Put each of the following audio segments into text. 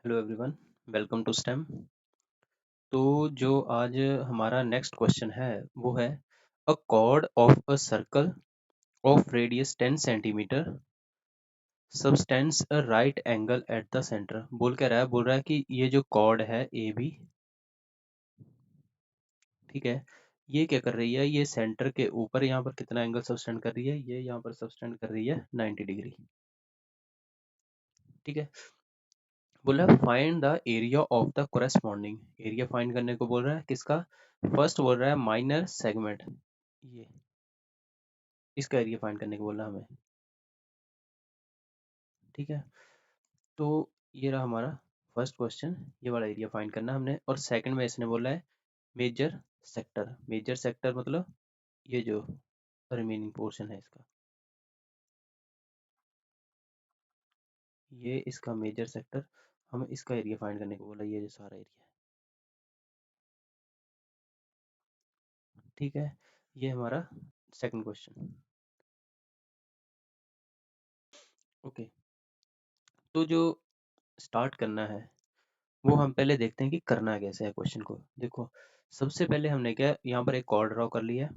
Hello everyone, welcome to STEM. तो जो आज हमारा नेक्स्ट क्वेश्चन है वो है a chord of a circle of radius 10 centimetre subtends a right angle at the centre. बोल रहा है कि ये जो कॉर्ड है ए बी, ठीक है, ये क्या कर रही है, ये सेंटर के ऊपर यहाँ पर कितना एंगल सबटेंड कर रही है, ये यहाँ पर सबटेंड कर रही है 90 डिग्री। ठीक है, बोला find the area of the corresponding. Area find करने को बोल रहा है, किसका? फर्स्ट बोल रहा है माइनर सेगमेंट, ये इसका एरिया फाइंड करने को बोल रहा है हमें। ठीक है, तो ये रहा हमारा फर्स्ट क्वेश्चन, ये वाला एरिया फाइंड करना हमने। और सेकंड में इसने बोला है मेजर सेक्टर। मेजर सेक्टर मतलब ये जो रिमेनिंग पोर्शन है इसका, ये इसका मेजर सेक्टर, हमें इसका एरिया फाइंड करने को बोला, ये जो सारा एरिया है। ठीक है, ये हमारा सेकंड क्वेश्चन। ओके, तो जो स्टार्ट करना है वो हम पहले देखते हैं कि करना कैसे है क्वेश्चन को। देखो, सबसे पहले हमने क्या, यहाँ पर एक कॉर्ड ड्रॉ कर लिया।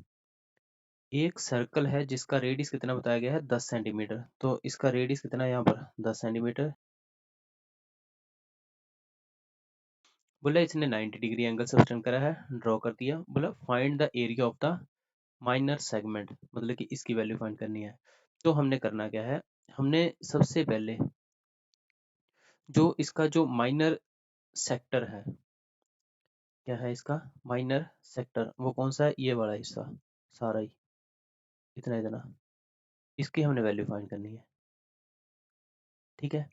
एक सर्कल है जिसका रेडियस कितना बताया गया है, 10 सेंटीमीटर। तो इसका रेडियस कितना है यहाँ पर, 10 सेंटीमीटर। बोला इसने 90 डिग्री एंगल सब्टेंड करा है, ड्रॉ कर दिया। बोला find the area of the minor segment, मतलब कि इसकी वैल्यू फाइंड करनी है। तो हमने करना क्या है, हमने सबसे पहले जो इसका जो माइनर सेक्टर है, क्या है इसका माइनर सेक्टर, वो कौन सा है, ये वाला हिस्सा सारा ही, इतना इतना, इसकी हमने वैल्यू फाइंड करनी है। ठीक है,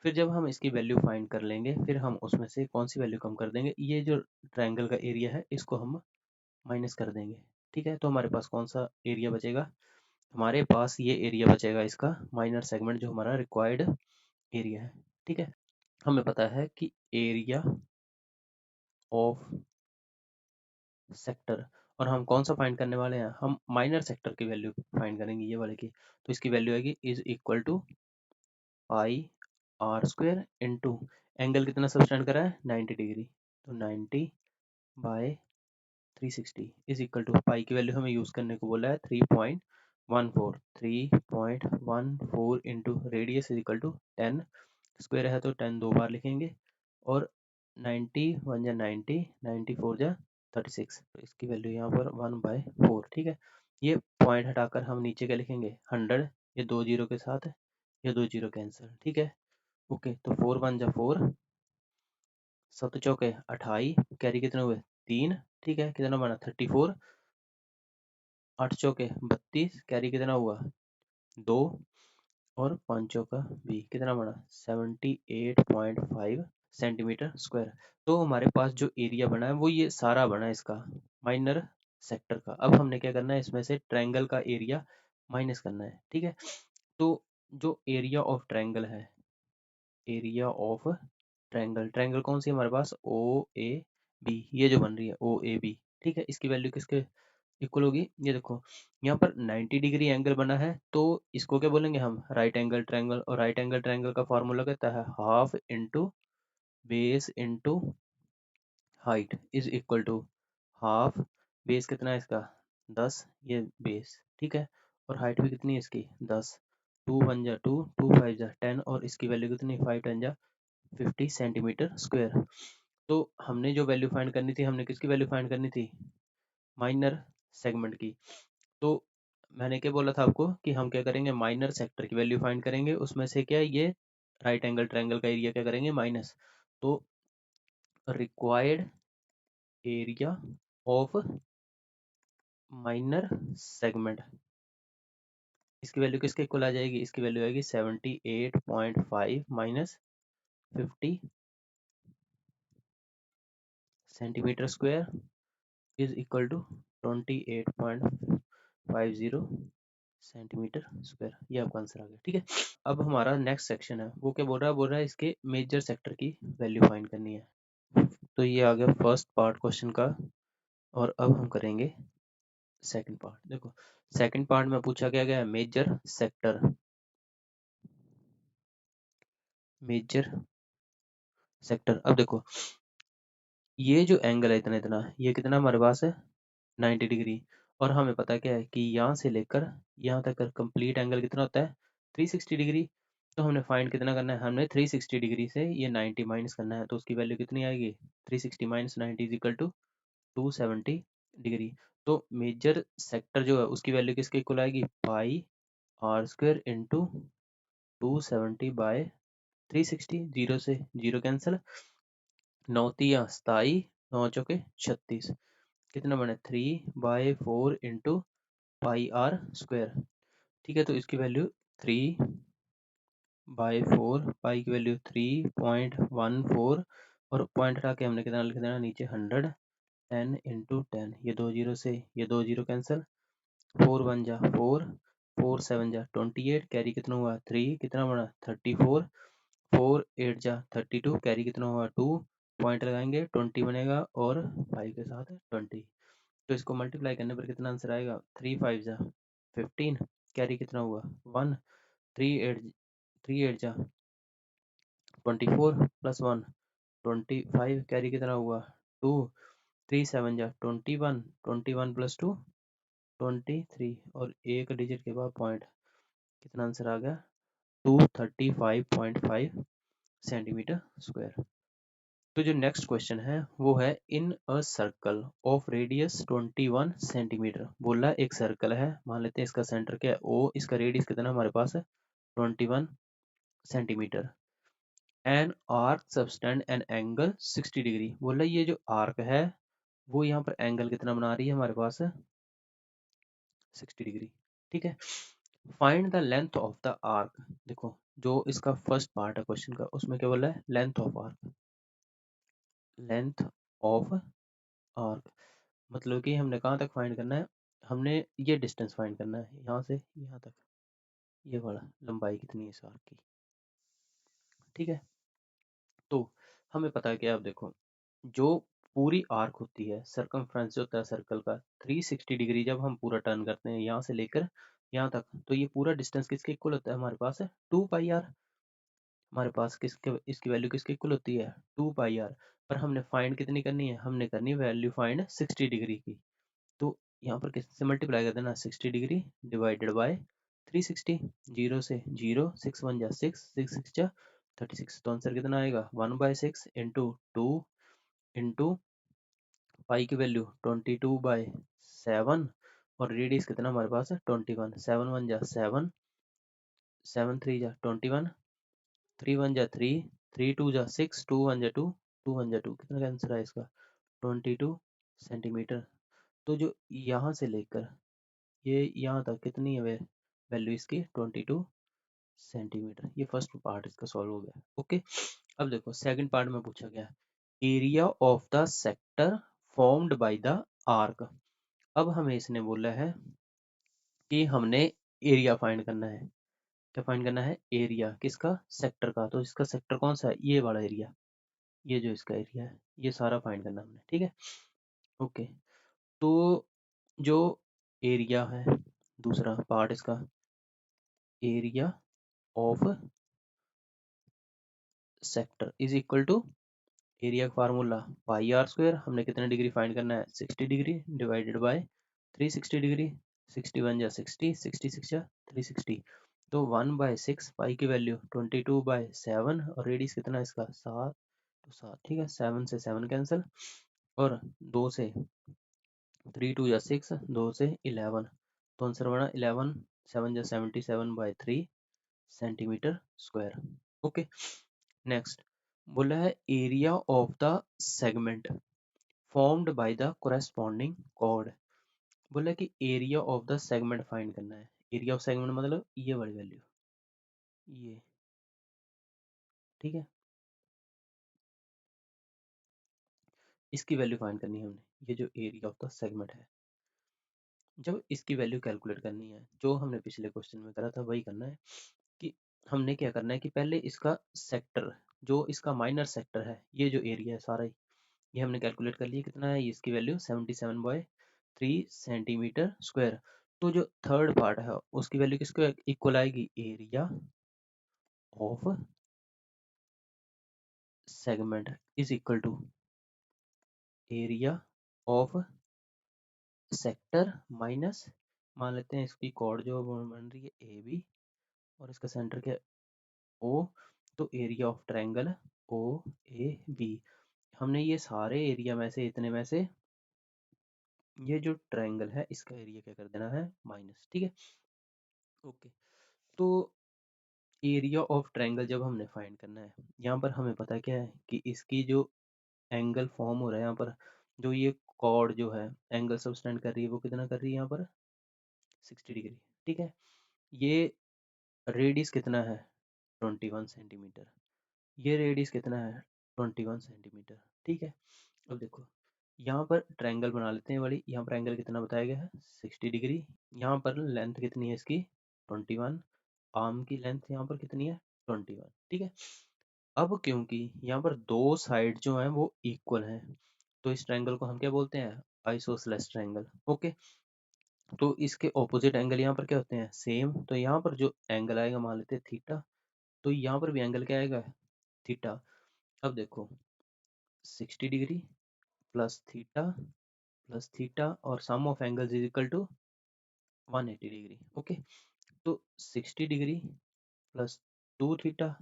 फिर जब हम इसकी वैल्यू फाइंड कर लेंगे, फिर हम उसमें से कौन सी वैल्यू कम कर देंगे, ये जो ट्रायंगल का एरिया है इसको हम माइनस कर देंगे। ठीक है, तो हमारे पास कौन सा एरिया बचेगा, हमारे पास ये एरिया बचेगा इसका माइनर सेगमेंट, जो हमारा रिक्वायर्ड एरिया है। ठीक है, हमें पता है कि एरिया ऑफ सेक्टर, और हम कौन सा फाइंड करने वाले हैं, हम माइनर सेक्टर की वैल्यू फाइंड करेंगे, ये वाले की। तो इसकी वैल्यू आएगी is equal to pi r square into angle कितना सब्सटेंड करा है, 90 डिग्री। तो 90 by 360 is equal to, pi की वैल्यू हमें यूज करने को बोला है 3.14। 3.14 into radius is equal to 10, square है तो 10 दो बार लिखेंगे, और 90 वन जा 90, 90 फोर जा 36, तो इसकी वैल्यू यहाँ पर 1/4। ठीक है, ये पॉइंट हटाकर हम नीचे क्या लिखेंगे, 100, ये दो जीरो के साथ है, ये दो जीरो कैंसिल। ठीक है, ओके, तो 4 वन जा 4, सत चौके 28, कैरी कितने हुए, 3। ठीक है, कितना बना 34, 8 चौके 32, कैरी कितना हुआ 2, और 5 चौका भी कितना बना 78.5 सेंटीमीटर स्क्वायर। तो हमारे पास जो एरिया बना है वो ये सारा बना है इसका माइनर सेक्टर का। अब हमने क्या करना है, इसमें से ट्रायंगल का एरिया माइनस करना है। ठीक है, तो जो एरिया ऑफ ट्रायंगल है, एरिया ऑफ ट्रायंगल, ट्रायंगल कौन सी है हमारे पास, ओ ए बी, ये जो बन रही है ओ ए बी। ठीक है, इसकी वैल्यू किसके इक्वल होगी, ये देखो यहाँ पर 90 डिग्री एंगल बना है, तो इसको क्या बोलेंगे हम, राइट एंगल ट्रायंगल। और राइट एंगल ट्रायंगल का फॉर्मूला कहता है half into base into height is equal to half, base कितना है इसका 10, ये बेस। ठीक है, और हाइट भी कितनी है इसकी 10, 2 वन जा 2, 2 फाइव जा 10, और इसकी वैल्यू कितनी 5 10 जा 50 सेंटीमीटर स्क्वायर। तो हमने जो वैल्यू फाइंड करनी थी, हमने किसकी वैल्यू फाइंड करनी थी, माइनर सेगमेंट की। तो मैंने क्या बोला था आपको कि हम क्या करेंगे, माइनर सेक्टर की वैल्यू फाइंड करेंगे, उसमें से क्या है, ये राइट एंगल ट्रायंगल का एरिया क्या करेंगे माइनस। तो required area of minor segment, इसकी वैल्यू किसके इक्वल आ जाएगी, इसकी वैल्यू आएगी 78.5 minus 50 centimetre square is equal to 28.50 centimetre square. ये आपका आंसर आ गया। ठीक है, अब हमारा नेक्स्ट सेक्शन है, वो क्या बोल रहा है इसके मेजर सेक्टर की वैल्यू फाइंड करनी है। तो ये आ गया फर्स्ट पार्ट क्वेश्चन का, और अब हम करेंगे सेकंड पार्ट। देखो, सेकंड पार्ट में पूछा क्या गया है, मेजर सेक्टर, मेजर सेक्टर। अब देखो ये जो एंगल है इतना इतना, ये कितना हमारे पास है 90 डिग्री, और हमें पता क्या है कि यहाँ से लेकर यहाँ तक कंप्लीट एंगल कितना होता है 360 डिग्री। तो हमने फाइंड कितना करना है, हमने 360 डिग्री से ये 90 माइनस करना है, तो उसकी वैल्यू कितनी आएगी 360 minus 90 is equal to 270 degree. तो मेजर सेक्टर जो है उसकी वैल्यू किसके इक्वल आएगी, pi r square into 270 by 360, zero से जीरो कैंसिल, नौ तिया 27, नौ चौके 36, कितना बने 3/4 इंटू पाई आर स्क्वायर। ठीक है, तो इसकी वैल्यू 3/4, पाई की वैल्यू 3.14, और पॉइंट हटा के हमने कितना लिख देना नीचे 100, 10 इंटू 10, ये दो जीरो से ये दो जीरो कैंसिल, 4 1 जा 4, 4 7 जा 28, कैरी कितना हुआ 3, कितना बना 34, 4 8 जा 32, कैरी कितना हुआ 2, पॉइंट लगाएंगे 20 बनेगा, और 5 के साथ 20, तो इसको मल्टीप्लाई करने पर कितना आंसर आएगा 3 5 जा 15, कैरी कितना हुआ 1, 3 8 जा 24 प्लस 1 25, कैरी कितना हुआ 2, 3 7 जा 21, 21 प्लस 2 23, और एक डिजिट के बाद पॉइंट, कितना आंसर आ गया 235.5 सेंटीमीटर स्क्वायर। तो जो नेक्स्ट क्वेश्चन है वो है in a circle of radius 21 centimetre. बोला एक सर्कल है, मान लेते हैं इसका सेंटर क्या है ओ, इसका रेडियस कितना हमारे पास है 21 centimetre, an arc subtend an angle 60 degree. बोला ये जो आर्क है वो यहाँ पर एंगल कितना बना रही है हमारे पास है 60 डिग्री। ठीक है, find the length of the arc. देखो जो इसका फर्स्ट पार्ट है क्वेश्चन का उसमें क्या बोला है length of arc, length of arc मतलब कि हमने कहाँ तक फाइंड करना है, हमने ये डिस्टेंस फाइंड करना है यहाँ से यहाँ तक, ये वाला लंबाई कितनी है इस आर्क की। ठीक है, तो हमें पता है कि आप देखो जो पूरी आर्क होती है, सरकमफ्रेंस जो होता है सर्कल का 360 डिग्री, जब हम पूरा टर्न करते हैं यहाँ से लेकर यहाँ तक, तो ये पूरा डिस्टेंस किसके इक्वल होता है हमारे पास है 2 पाई आर। हमारे पास किसके इसकी वैल्यू किसके इक्वल होती है 2 पाई आर। पर हमने फाइंड कितनी करनी है, हमने करनी है वैल्यू फाइंड 60 डिग्री की। तो यहाँ पर किससे मल्टीप्लाई कर देना 60 डिग्री डिवाइडेड बाय 360, जीरो से जीरो, 6 1 जा 6, 6 6 जा 36, तो आंसर कितना आएगा 1/6 इंटू 2 इंटू पाई की वैल्यू 22/7, और रेडियस कितना हमारे पास है 21, 7 1 जा 7, 7 3 जा 21, 3 1 जा 3, 3 2 जा 6, 2 1 जा 2, 2 1 जा 2, कितना का आंसर है इसका 22 सेंटीमीटर। तो जो यहाँ से लेकर ये यहाँ तक कितनी है वैल्यू इसकी 22 सेंटीमीटर। ये फर्स्ट पार्ट इसका सॉल्व हो गया। ओके, अब देखो सेकंड पार्ट में पूछा गया area of the sector formed by the arc. अब हमें इसने बोला है कि हमने एरिया फाइंड करना है। क्या फाइंड करना है एरिया किसका सेक्टर का, तो इसका सेक्टर कौन सा है ये वाला एरिया, ये जो इसका एरिया है ये सारा फाइंड करना हमने। ठीक है, ओके, तो जो एरिया है दूसरा पार्ट इसका, area of sector is equal to area का फार्मूला पाई आर स्क्वायर, हमने कितने डिग्री फाइंड करना है 60 डिग्री डिवाइडेड बाय 360 डिग्री, 61 जा 60, 66 जा 360, तो 1/6, पाई की वैल्यू 22/7, और रेडियस कितना है इसका 7, तो 7। ठीक है, 7 से 7 कैंसिल, और 2 से 3 2 जा 6, 2 से 11, तो आंसर बना 11, 7 जा 77/3 सेंटीमीटर स्क्वायर। ओके, नेक्स्ट बोला है area of the segment formed by the corresponding chord. बोला कि area of the segment find करना है। एरिया ऑफ सेगमेंट मतलब ये वाली वैल्यू, ये ठीक है, इसकी वैल्यू फाइंड करनी है हमने, ये जो एरिया ऑफ द सेगमेंट है। जब इसकी वैल्यू कैलकुलेट करनी है जो हमने पिछले क्वेश्चन में करा था वही करना है, कि हमने क्या करना है कि पहले इसका सेक्टर जो इसका माइनर सेक्टर है, ये जो एरिया है सारा ही, ये हमने कैलकुलेट कर लिया कितना है, इसकी वैल्यू 77/3 सेंटीमीटर स्क्वायर। तो जो थर्ड पार्ट है उसकी वैल्यू किसको इक्वल आएगी area of segment is equal to area of sector minus, मान लेते हैं इसकी कॉर्ड जो बन रही है ए बी और इसका सेंटर क्या है ओ, तो area of triangle O A B. हमने ये सारे एरिया में से इतने में से ये जो ट्रायंगल है इसका एरिया क्या कर देना है माइनस, ठीक है। ओके, तो एरिया ऑफ ट्रायंगल जब हमने फाइंड करना है, यहाँ पर हमें पता क्या है कि इसकी जो एंगल फॉर्म हो रहा है यहाँ पर, जो ये कॉर्ड जो है एंगल सबटेंड कर रही है वो कितना कर रही है यहाँ पर 60 डिग्री, ठीक है। ये रेडियस कितना है 21 सेंटीमीटर, ये रेडियस कितना है 21 सेंटीमीटर, ठीक है। अब देखो यहाँ पर ट्रायंगल बना लेते हैं वाली, यहाँ पर एंगल कितना बताया गया है 60 डिग्री, यहाँ पर लेंथ कितनी है इसकी 21, आर्म की लेंथ यहाँ पर कितनी है 21, ठीक है। अब क्योंकि यहाँ पर दो साइड जो हैं वो इक्वल हैं, तो इस ट्रायंगल को हम क्या बोलते हैं आइसोसेलेस ट्रायंगल, ओके। तो इसके ऑपोजिट एंगल यहाँ पर क्या होते हैं सेम, तो यहाँ पर जो एंगल आएगा मान लेते हैं थीटा, तो यहाँ पर भी एंगल क्या आएगा थीटा। अब देखो 60 डिग्री प्लस थीटा और sum of angles is equal to 180 degree, okay. तो 60 degree plus 2 theta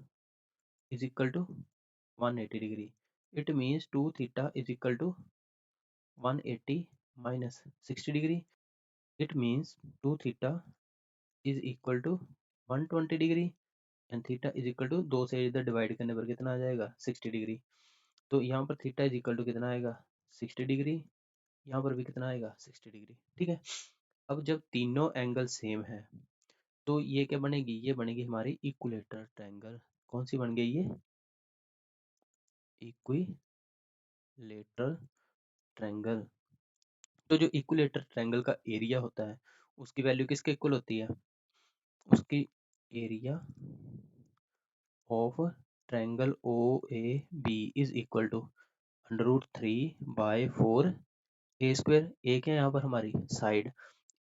is equal to 180 degree. It means 2 theta is equal to 180 minus 60 degree. It means 2 theta is equal to 120 degree and theta is equal to 2 से इधर divide करने पर कितना आ जाएगा 60 degree. तो यहाँ पर थीटा इज इक्वल टू कितना आएगा 60 डिग्री, यहाँ पर भी कितना आएगा 60 डिग्री, ठीक है। अब जब तीनों एंगल सेम है तो ये क्या बनेगी, ये बनेगी हमारी इक्विलेटरल ट्रायंगल। कौन सी बन गई ये इक्विलेटरल ट्रायंगल। तो जो इक्विलेटरल ट्रायंगल का एरिया होता है उसकी वैल्यू किसके इक्वल होती है, उसकी area of triangle O A B is equal to √3/4 A square, A क्या है यहाँ पर हमारी side,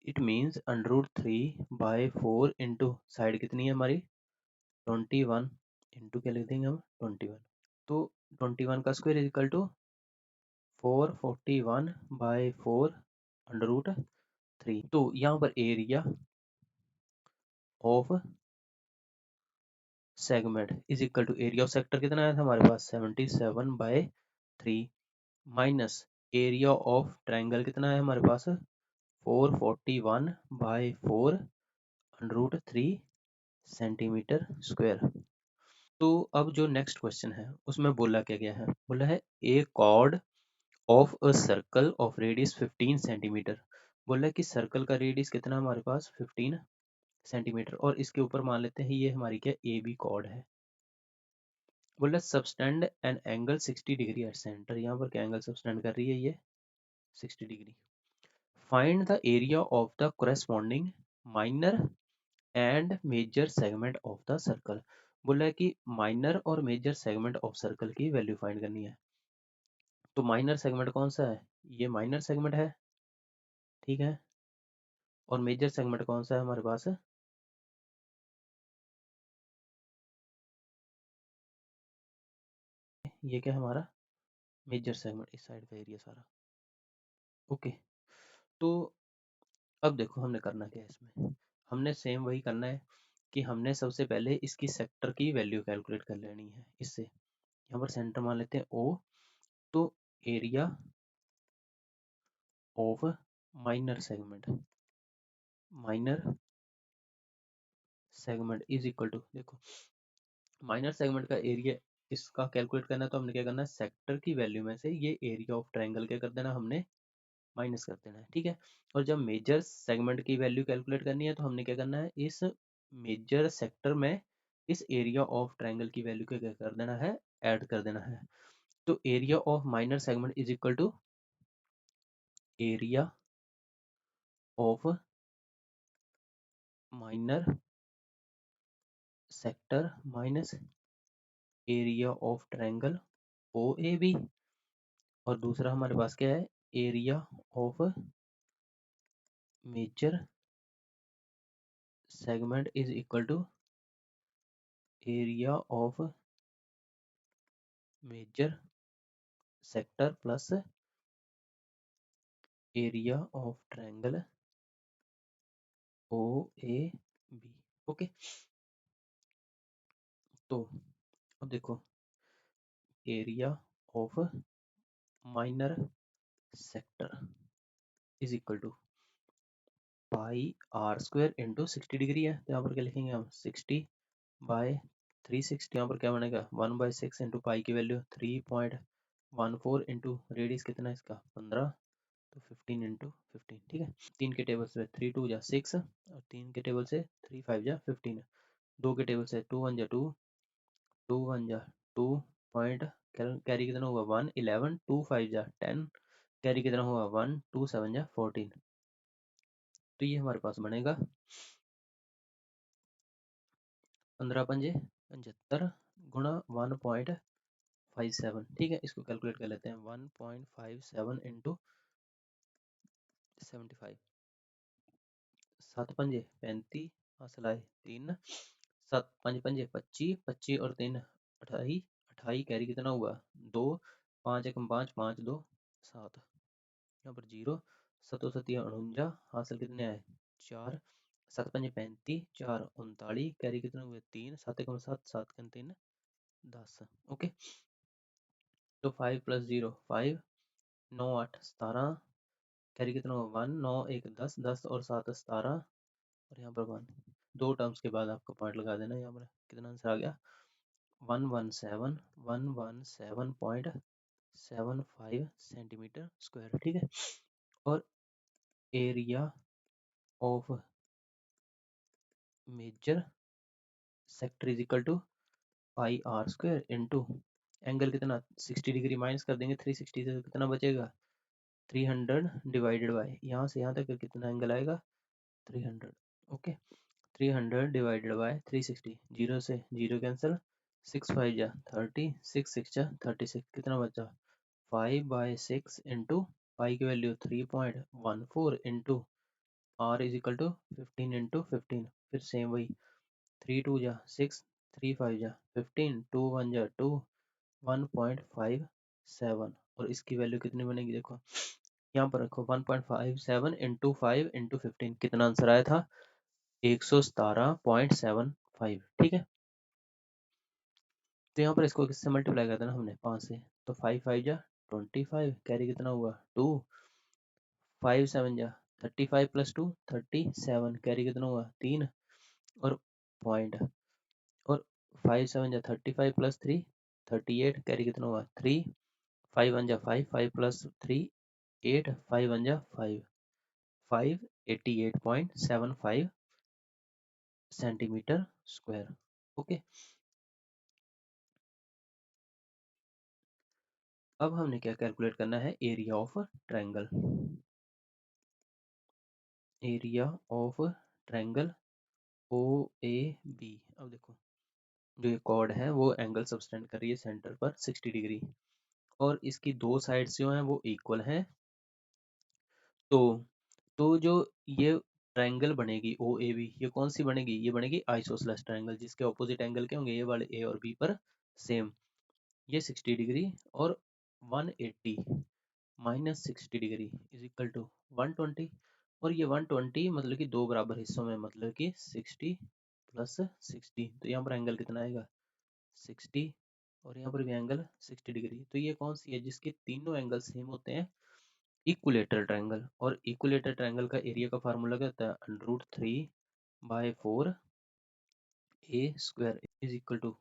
it means √3/4 into side कितनी है हमारी 21, इंटू क्या लिख देंगे हम 21, तो 21 का स्क्वायर इज इक्वल टू 441/4 √3। तो यहाँ पर area of segment is equal to area of sector कितना आया था हमारे पास 77/3 माइनस एरिया ऑफ ट्रायंगल कितना है हमारे पास 441/4 √3 सेंटीमीटर स्क्वायर। तो अब जो नेक्स्ट क्वेश्चन है उसमें बोला क्या गया है, बोला है a chord of a circle of radius 15 centimetre. बोला है कि सर्कल का रेडियस कितना हमारे पास 15 सेंटीमीटर और इसके ऊपर मान लेते हैं ये हमारी क्या ए बी कॉर्ड है। बोला subtended an angle 60 degree at centre, यहाँ पर क्या एंगल सबस्टेंड कर रही है ये 60 degree. Find the area of the corresponding minor and major segment of the circle. बोला है कि माइनर और मेजर सेगमेंट ऑफ सर्कल की वैल्यू फाइंड करनी है। तो माइनर सेगमेंट कौन सा है, ये माइनर सेगमेंट है, ठीक है। और मेजर सेगमेंट कौन सा है हमारे पास, ये क्या है हमारा मेजर सेगमेंट, इस साइड का एरिया सारा, ओके। तो अब देखो हमने करना क्या है इसमें, हमने सेम वही करना है कि हमने सबसे पहले इसकी सेक्टर की वैल्यू कैलकुलेट कर लेनी है इससे। यहाँ पर सेंटर मान लेते हैं ओ, तो area of minor segment is equal to, देखो माइनर सेगमेंट का एरिया इसका कैलकुलेट करना है तो हमने क्या करना है सेक्टर की वैल्यू में से ये एरिया ऑफ ट्रायंगल क्या कर देना हमने माइनस कर देना है, ठीक है। और जब मेजर सेगमेंट की वैल्यू कैलकुलेट करनी है तो हमने क्या करना है इस मेजर सेक्टर में इस एरिया ऑफ ट्रायंगल की वैल्यू को क्या कर देना है ऐड कर देना है। तो area of minor segment is equal to area of minor sector minus area of triangle O A B, और दूसरा हमारे पास क्या है area of major segment is equal to area of major sector plus area of triangle O A B. Okay, तो अब देखो area of minor sector is equal to pi r square into 60 degree है, तो यहाँ पर क्या लिखेंगे हम 60 बाय 360, यहाँ पर क्या बनेगा 1/6 इंटू पाई की वैल्यू 3.14 इंटू रेडियस कितना है इसका 15, तो 15 इंटू 15, ठीक है। तीन के टेबल से 3 2 जा 6 और तीन के टेबल से 3 5 जा 15, दो के टेबल से 2 1 जा 2, 2 1 जा 2 पॉइंट, कैरी कितना हुआ 1 11, 2 5 जा 10, कैरी कितना हुआ 1 2 7 जा 14, तो ये हमारे पास बनेगा 15 पंजे 75 गुणा 1.57, ठीक है। इसको कैलकुलेट कर लेते हैं 1.57 इंटू 75, 7 पंजे 35, असलाए 3, 7 5 पंजे 25, 25 और 3 28, 28 कैरी कितना हुआ 2, 5 1 5, 5 2 7, यहाँ पर 0, 7 7 49, हासिल कितने आए 4, 7 5 35, 4 39, कैरी कितने हुए 3, 7 1 7, 7 3 10, ओके। तो 5 + 0 5, 9 8 17, कैरी कितना हुआ 1, 9 1 10, 10 और 7 17, और यहाँ पर 1, दो टर्म्स के बाद आपको पॉइंट लगा देना। यहाँ पर कितना आंसर आ गया 117.75 सेंटीमीटर स्क्वायर, ठीक है। और area of major sector is equal to pi r square into angle कितना 60 डिग्री, माइनस कर देंगे 360 से, तो कितना बचेगा 300 डिवाइडेड बाय यहाँ से यहाँ तक कितना एंगल आएगा 300, ओके। 300 डिवाइडेड बाय 360, जीरो से जीरो कैंसिल, 6 5 जा 30, 6 6 जा 36, कितना बचा 5/6 इंटू पाई की value 3.14 into r is equal to 15 into 15, फिर सेम वही 3 2 जा 6, 3 5 जा 15, 2 1 जा 2, 1.57, और इसकी वैल्यू कितनी बनेगी देखो यहाँ पर रखो 1.57 इंटू 5 इंटू 15, कितना आंसर आया था 117.75, ठीक है। तो यहाँ पर इसको किससे मल्टीप्लाई कर देना हमने 5 से, तो 5 5 जा 25, कैरी कितना हुआ 2, 5 7 जा 35 + 2 37, कैरी कितना हुआ 3, और पॉइंट, और 5 7 जा 35 + 3 38, कैरी कितना हुआ 3, 5 1 जा 5, 5 + 3 8, 5 1 जा 5, 588.75 सेंटीमीटर स्क्वायर, ओके। अब हमने क्या कैलकुलेट करना है area of triangle, area of triangle O A B. अब देखो जो ये कॉर्ड है वो एंगल सब्सटेंड कर रही है सेंटर पर 60 डिग्री, और इसकी दो साइड्स जो हैं वो इक्वल हैं, तो जो ये ट्रायंगल बनेगी ओ ए बी, ये कौन सी बनेगी, ये बनेगी आइसोसेलेस ट्रायंगल, जिसके ऑपोजिट एंगल क्या होंगे ये वाले ए और बी पर सेम, ये 60 डिग्री और 180 minus 60 degree is equal to 120, और ये 120 मतलब कि दो बराबर हिस्सों में, मतलब कि 60 + 60, तो यहाँ पर एंगल कितना आएगा 60, और यहाँ पर भी एंगल 60 डिग्री, तो ये कौन सी है जिसके तीनों एंगल सेम होते हैं, इक्विलेटरल ट्रायंगल। और इक्विलेटरल ट्रायंगल का एरिया का फार्मूला क्या होता है √3/4 A square is equal to,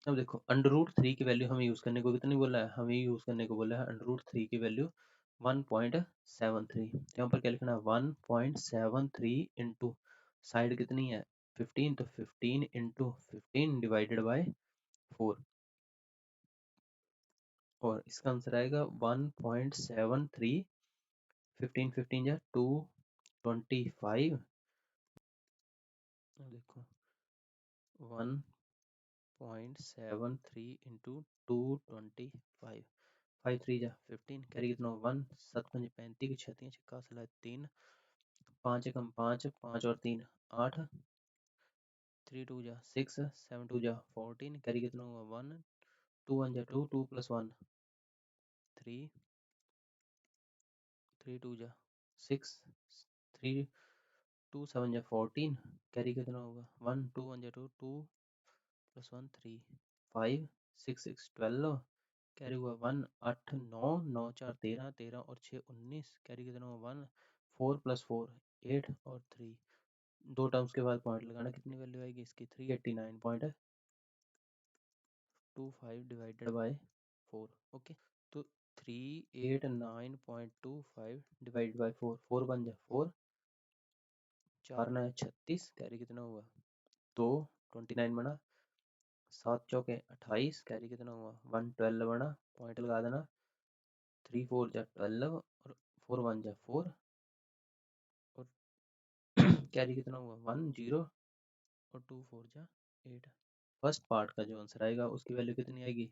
अब देखो √3 की वैल्यू हमें यूज करने को कितनी बोला है, हमें यूज करने को बोला है √3 की वैल्यू 1.73, यहाँ पर क्या लिखना है 1.73 इंटू साइड कितनी है 15, तो 15 इंटू 15 डिवाइडेड बाय 4, और इसका आंसर आएगा 1.73, 15 15 या 225, देखो 1.73 इंटू 225, 5 3 जा 15, कैरी कितना 1, 7 5 35 की 36 छक्का सला 3, 5 एकम 5, 5 और 3 8, 3 2 जा 6, 7 2 जा 14, कैरी कितना हुआ 1, 2 1 जा 2, 2 plus 1 3, 3 2 जा 6, 3 2 7 जा 14, कैरी कितना होगा 1, 2 1 जा 2, 2 plus 1 3, 5 6 6 12, कैरी हुआ 1 8 9 9 4 13, 13 और 6 19, कैरी कितना हुआ 1, 4 plus 4 8 और 3, दो टर्म्स के बाद पॉइंट लगाना, कितनी वैल्यू आएगी इसकी 389.25 डिवाइडेड बाय 4। ओके, तो 389.25 डिवाइडेड बाय 4, 4 बन जा 4, 4 9 36, कैरी कितना हुआ 2, 29 बना, 7 चौके 28, कैरी कितना हुआ 1 12 बना, पॉइंट लगा देना, 3 4 जा 12 और 4 1 जा 4 और कैरी कितना हुआ 1 0 और 2 4 जा 8। फर्स्ट पार्ट का जो आंसर आएगा उसकी वैल्यू कितनी आएगी,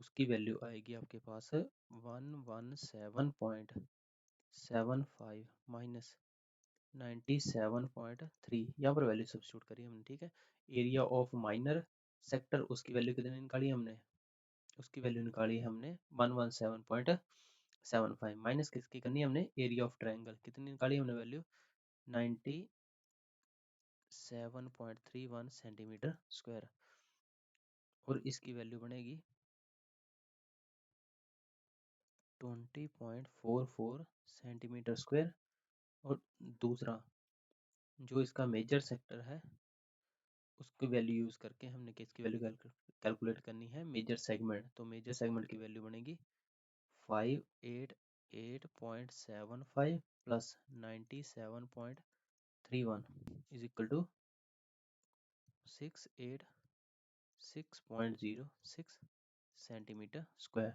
उसकी वैल्यू आएगी आपके पास 117.75 माइनस 97.3, यहाँ पर वैल्यू सब्स्टिट्यूट करी हमने, ठीक है। एरिया ऑफ माइनर सेक्टर, उसकी वैल्यू कितनी निकाली हमने, उसकी वैल्यू निकाली हमने 117.75 माइनस किसकी करनी है हमने, एरिया ऑफ ट्रायंगल, कितनी निकाली हमने वैल्यू 97.31 सेंटीमीटर स्क्वायर, और इसकी वैल्यू बनेगी 20.44 सेंटीमीटर स्क्वायर। और दूसरा जो इसका मेजर सेक्टर है उसकी वैल्यू यूज करके हमने किसकी वैल्यू कैलकुलेट करनी है, मेजर सेगमेंट, तो मेजर सेगमेंट की वैल्यू बनेगी 588.75 plus 97.31 is equal to 686.06 centimetre square.